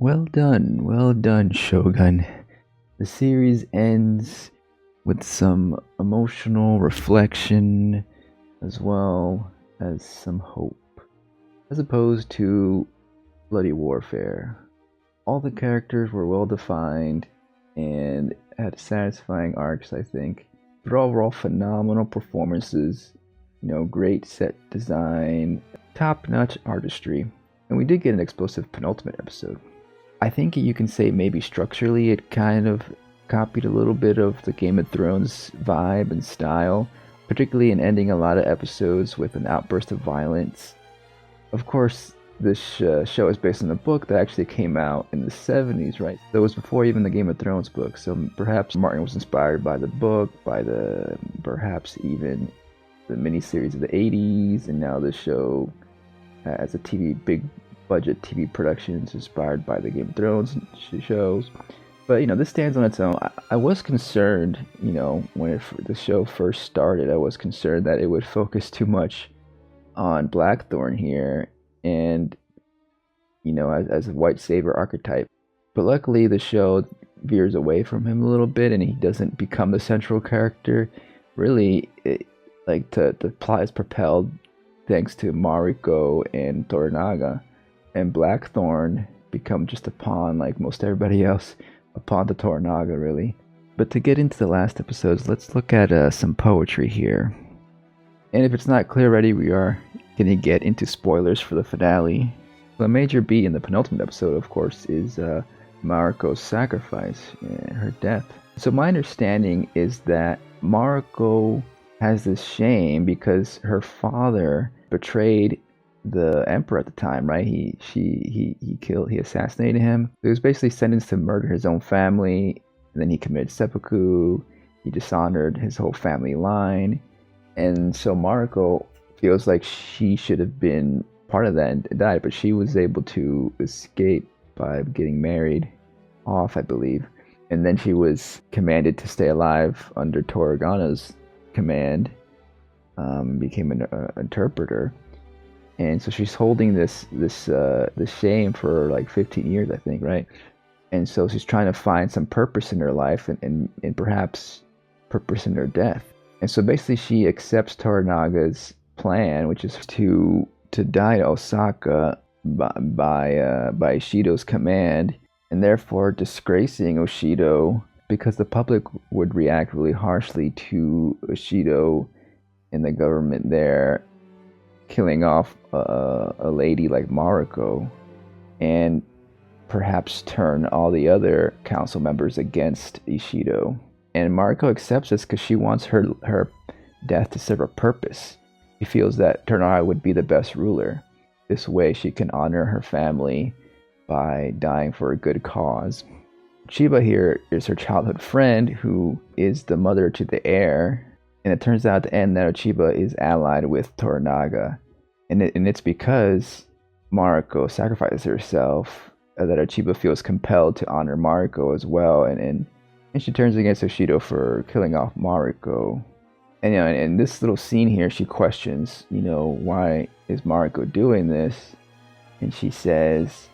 Well done, Shogun. The series ends with some emotional reflection as well as some hope, as opposed to bloody warfare. All the characters were well defined and had satisfying arcs, I think. But overall, phenomenal performances, great set design, top notch artistry. And we did get an explosive penultimate episode. I think you can say maybe structurally it kind of copied a little bit of the Game of Thrones vibe and style, particularly in ending a lot of episodes with an outburst of violence. Of course, this show is based on a book that actually came out in the 70s, right? That was before even the Game of Thrones book. So perhaps Martin was inspired by the book, perhaps even the miniseries of the 80s, and now the show as a big budget TV productions inspired by the Game of Thrones shows. But this stands on its own. I was concerned, when the show first started, I was concerned that it would focus too much on Blackthorn here, and as a white savior archetype. But luckily, the show veers away from him a little bit, and he doesn't become the central character. Really, the plot is propelled thanks to Mariko and Toranaga, and Blackthorn become just a pawn, like most everybody else, a pawn to Toranaga, really. But to get into the last episodes, let's look at some poetry here. And if it's not clear already, we are going to get into spoilers for the finale. The major beat in the penultimate episode, of course, is Mariko's sacrifice and her death. So my understanding is that Mariko has this shame because her father betrayed the emperor at the time, right? He assassinated him. He was basically sentenced to murder his own family, and then he committed seppuku. He dishonored his whole family line, and so Mariko feels like she should have been part of that and died, but she was able to escape by getting married off, I believe. And then she was commanded to stay alive under Toranaga's command, became an interpreter. And so she's holding this shame for like 15 years, I think, right? And so she's trying to find some purpose in her life and perhaps purpose in her death. And so basically she accepts Toranaga's plan, which is to die to Osaka by Ishido's command, and therefore disgracing Oshido, because the public would react really harshly to Ishido and the government there killing off a lady like Mariko, and perhaps turn all the other council members against Ishido. And Mariko accepts this because she wants her death to serve a purpose. She feels that Toranaga would be the best ruler. This way she can honor her family by dying for a good cause. Chiba here is her childhood friend, who is the mother to the heir, and it turns out at the end that Chiba is allied with Toranaga. And it's because Mariko sacrifices herself that Chiba feels compelled to honor Mariko as well, and she turns against Oshido for killing off Mariko. And in this little scene here, she questions, why is Mariko doing this? And she says,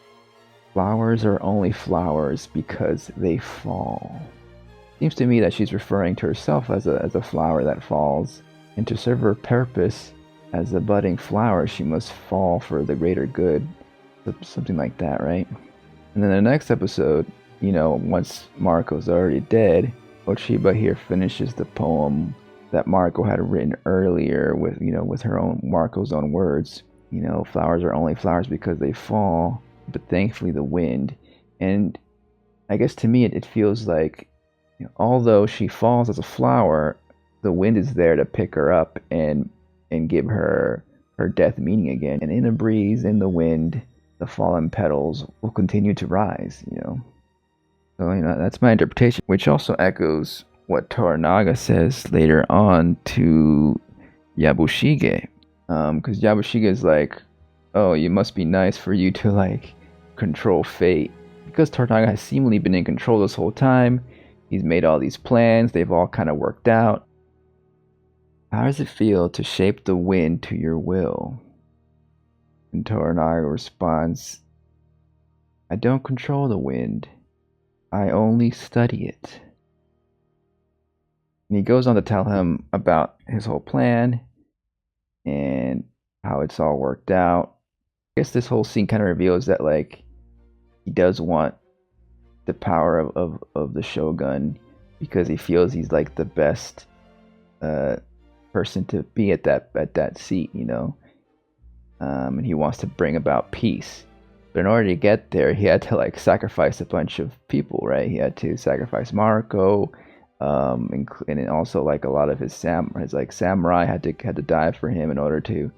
"Flowers are only flowers because they fall." Seems to me that she's referring to herself as a flower that falls, and to serve her purpose as a budding flower, she must fall for the greater good, something like that, right? And then the next episode, once Mariko's already dead, Ochiba here finishes the poem that Mariko had written earlier with her own Mariko's own words. Flowers are only flowers because they fall, but thankfully the wind. And I guess to me it feels like, although she falls as a flower, the wind is there to pick her up and give her death meaning again. And in the breeze, in the wind, the fallen petals will continue to rise, So, that's my interpretation, which also echoes what Toranaga says later on to Yabushige. Because Yabushige is like, "Oh, you must be nice for you to, control fate." Because Toranaga has seemingly been in control this whole time. He's made all these plans. They've all kind of worked out. How does it feel to shape the wind to your will? And Toranaga responds, I don't control the wind. I only study it. And he goes on to tell him about his whole plan and how it's all worked out. I guess this whole scene kind of reveals that, like, he does want the power of the Shogun because he feels he's like the best person to be at that seat, you know. And he wants to bring about peace. But in order to get there, he had to like sacrifice a bunch of people, right? He had to sacrifice Mariko, and also like a lot of his samurai had to die for him in order to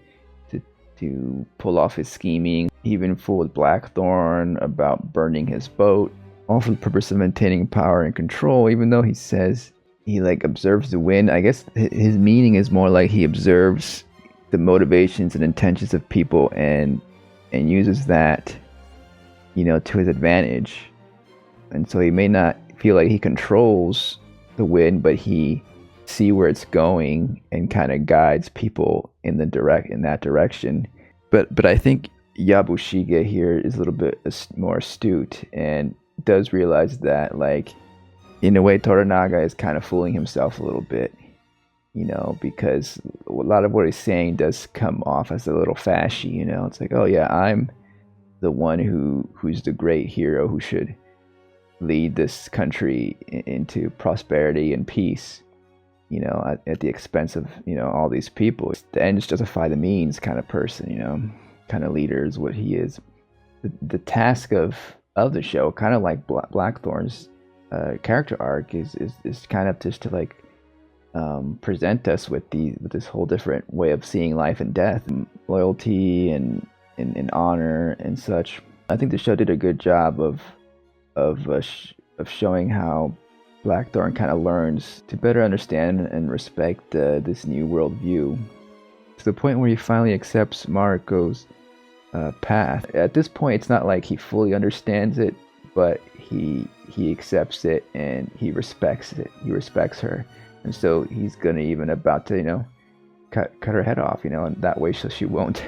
pull off his scheming. He even fooled Blackthorn about burning his boat, all for the purpose of maintaining power and control. Even though he says he like observes the wind, I guess his meaning is more like he observes the motivations and intentions of people and uses that, you know, to his advantage. And so he may not feel like he controls the wind, but he see where it's going and kind of guides people in that direction. But I think Yabushige here is a little bit more astute and does realize that, like, in a way, Toranaga is kind of fooling himself a little bit, you know, because a lot of what he's saying does come off as a little fashy, you know. It's like, oh yeah, I'm the one who's the great hero who should lead this country into prosperity and peace, you know, at the expense of, you know, all these people. It's the ends justify the means kind of person, you know, kind of leader is what he is. The task of the show, kind of like Blackthorn's character arc, is kind of just to like present us with this whole different way of seeing life and death, and loyalty and honor and such. I think the show did a good job of showing how Blackthorn kind of learns to better understand and respect this new worldview, to the point where he finally accepts Mariko's path. At this point, it's not like he fully understands it, but he accepts it and he respects it. He respects her, and so he's gonna even about to, you know, cut her head off, you know, and that way so she won't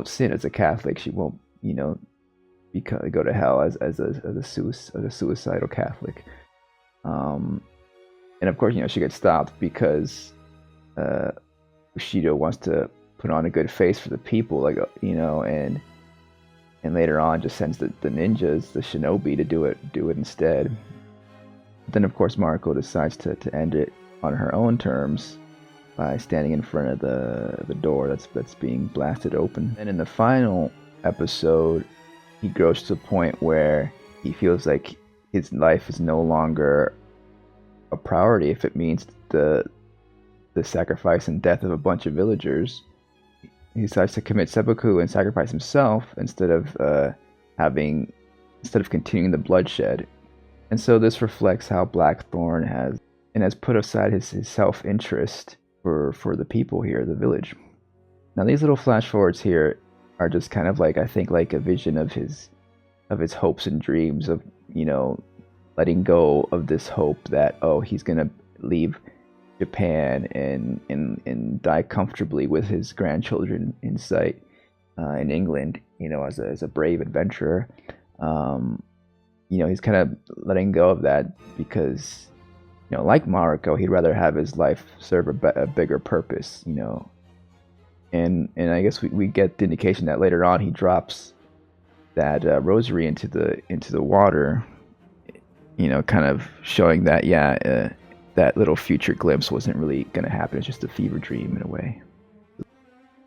sin as a Catholic. She won't, you know, go to hell as a suicidal Catholic. And of course, you know, she gets stopped because Bushido wants to put on a good face for the people, like, you know, and later on just sends the ninjas, the shinobi, to do it instead. But then of course Mariko decides to end it on her own terms by standing in front of the door that's being blasted open. And in the final episode, he grows to the point where he feels like his life is no longer a priority if it means the sacrifice and death of a bunch of villagers. He decides to commit seppuku and sacrifice himself instead of continuing the bloodshed. And so this reflects how Blackthorn has put aside his self-interest for the people here, the village. Now these little flash forwards here are just kind of like, I think, like a vision of his hopes and dreams of, you know, letting go of this hope that, oh, he's gonna leave Japan and die comfortably with his grandchildren in sight in England, you know, as a brave adventurer. You know, he's kind of letting go of that because, you know, like Mariko, he'd rather have his life serve a bigger purpose, you know. And I guess we get the indication that later on he drops that rosary into the water, you know, kind of showing that, yeah, that little future glimpse wasn't really going to happen. It's just a fever dream in a way.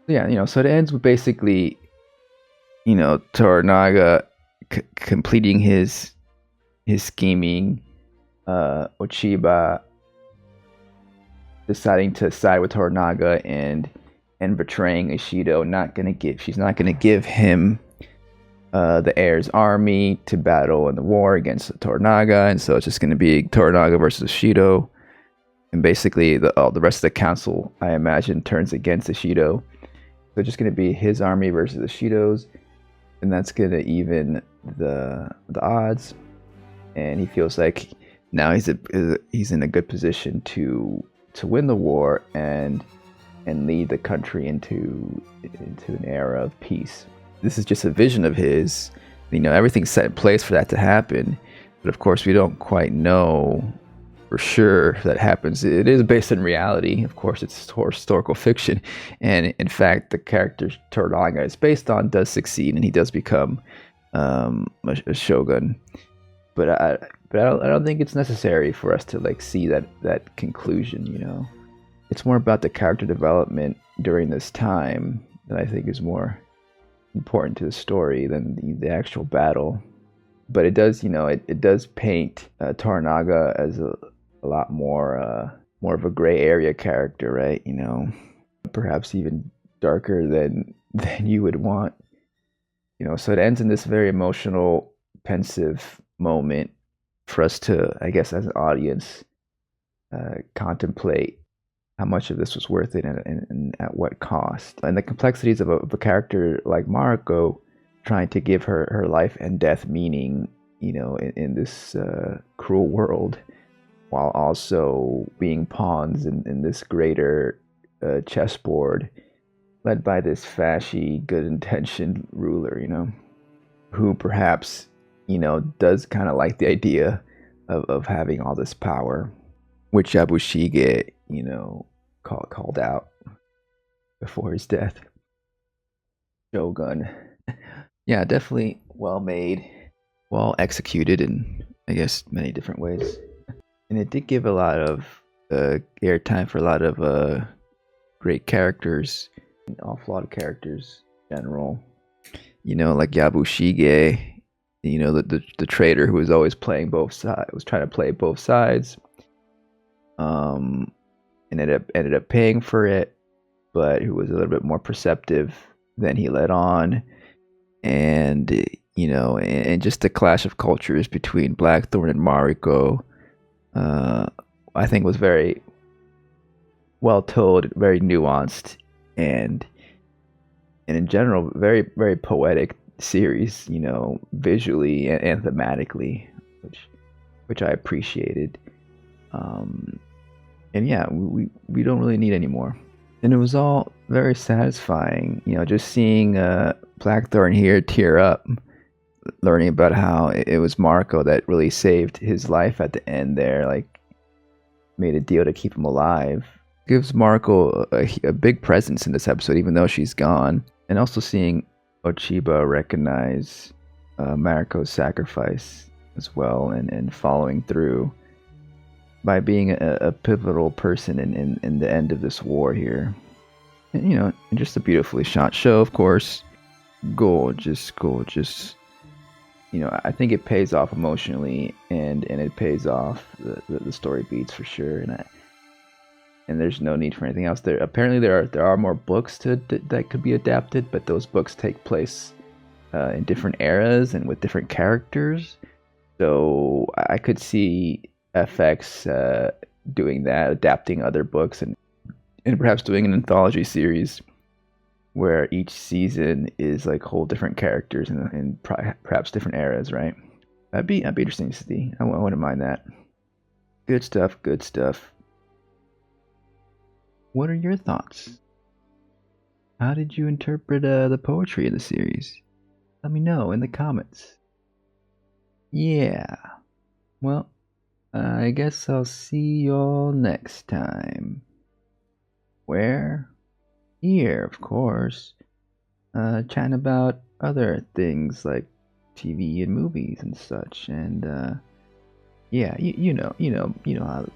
Yeah, you know, so it ends with basically, you know, Toranaga completing his scheming, Ochiba deciding to side with Toranaga and betraying Ishido. She's not gonna give him the heir's army to battle in the war against Toranaga, and so it's just gonna be Toranaga versus Ishido, and basically the rest of the council, I imagine, turns against Ishido. So it's just gonna be his army versus Ishido's, and that's gonna even the odds. And he feels like now he's in a good position to win the war and lead the country into an era of peace. This is just a vision of his, everything's set in place for that to happen. But of course, we don't quite know for sure if that happens. It is based on reality. Of course, it's historical fiction. And in fact, the character Toranaga is based on does succeed, and he does become a shogun. But I don't think it's necessary for us to like see that conclusion. It's more about the character development during this time that I think is more important to the story than the actual battle. But it does, it does paint Toranaga as a lot more of a gray area character, right? Perhaps even darker than you would want. So it ends in this very emotional, pensive moment for us to, I guess, as an audience, contemplate how much of this was worth it and at what cost. And the complexities of a character like Mariko trying to give her life and death meaning, in this cruel world, while also being pawns in this greater chessboard led by this fashy, good-intentioned ruler, who perhaps, does kind of like the idea of having all this power, which Yabushige, called out before his death. Shogun. Yeah, definitely well made, well executed in, I guess, many different ways. And it did give a lot of airtime for a lot of great characters, all flawed characters in general. Like Yabushige, the traitor who was always playing both sides, was trying to play both sides. And ended up paying for it, but who was a little bit more perceptive than he let on. And and just the clash of cultures between Blackthorn and Mariko, I think was very well told, very nuanced, and in general very, very poetic series, visually and thematically, which I appreciated. And yeah, we don't really need any more. And it was all very satisfying, just seeing Blackthorn here tear up, learning about how it was Mariko that really saved his life at the end there, like made a deal to keep him alive. Gives Mariko a big presence in this episode, even though she's gone. And also seeing Ochiba recognize Mariko's sacrifice as well, and following through by being a pivotal person in the end of this war here. And, and just a beautifully shot show, of course. Gorgeous. I think it pays off emotionally, and it pays off the story beats for sure. And there's no need for anything else. Apparently there are more books that could be adapted, but those books take place in different eras and with different characters. So I could see FX doing that, adapting other books, and perhaps doing an anthology series where each season is like whole different characters and perhaps different eras, right? That'd be interesting to see. I wouldn't mind that. Good stuff. What are your thoughts? How did you interpret the poetry in the series? Let me know in the comments. Yeah. Well, I guess I'll see y'all next time. Where? Here, of course. Chatting about other things like TV and movies and such. And yeah, you know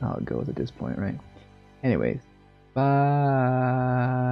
how it goes at this point, right? Anyways, bye.